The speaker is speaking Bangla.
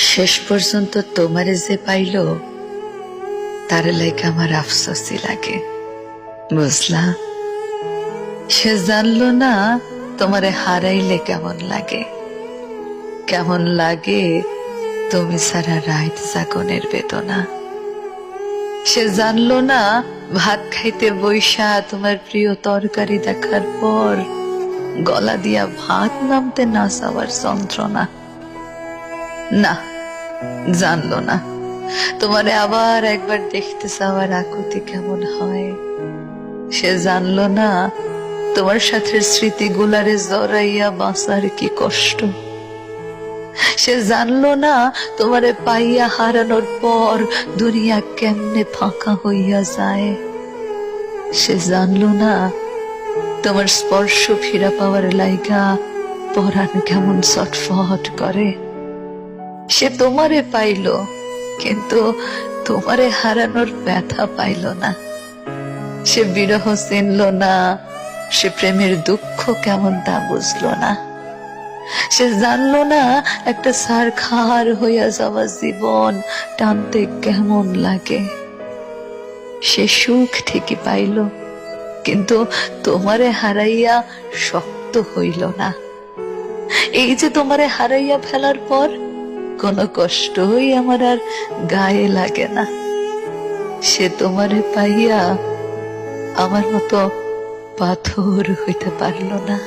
শেষ পর্যন্ত তোমারে যে পাইল তার লাইক আমার আফসোসই লাগে, বুঝলা? সে জানলো না তোমারে হারাইলে কেমন লাগে, কেমন লাগে তুমি সারা রাত জাগনের বেদনা। সে জানলো না ভাত খাইতে বৈশা তোমার প্রিয় তরকারি দেখার পর গলা দিয়া ভাত নামতে না চাওয়ার যন্ত্রণা। না, জানলো না তোমারে আবার একবার দেখতে চাওয়ার আকুতি কেমন হয়। সে জানলো না তোমার সাথে স্মৃতিগুলারে জড়াইয়া বাঁচার কি কষ্ট। সে জানলো না তোমারে পাইয়া হারানোর পর দুনিয়া কেমনে ফাঁকা হইয়া যায়। সে জানলো না তোমার স্পর্শ ফিরা পাওয়ার লাইগা পরাণ কেমন ছটফট করে। সে তোমারে পাইল কিন্তু তোমারে হারানোর ব্যথা পাইল না। সে বিরহ চিনল না, সে প্রেমের দুঃখ কেমন তা বুঝলো না। সে জানলো না একটা ছারখার হইয়া যাওয়া জীবন টানতে কেমন লাগে। সে সুখ ঠিকই পাইল কিন্তু তোমারে হারাইয়া শক্ত হইল না। এই যে তোমারে হারাইয়া ফেলার পর কোনো কষ্টই আমার আর গায়ে লাগে না। সে তোমারে পাইয়া আমার মতো পাথর হইতে পারল না।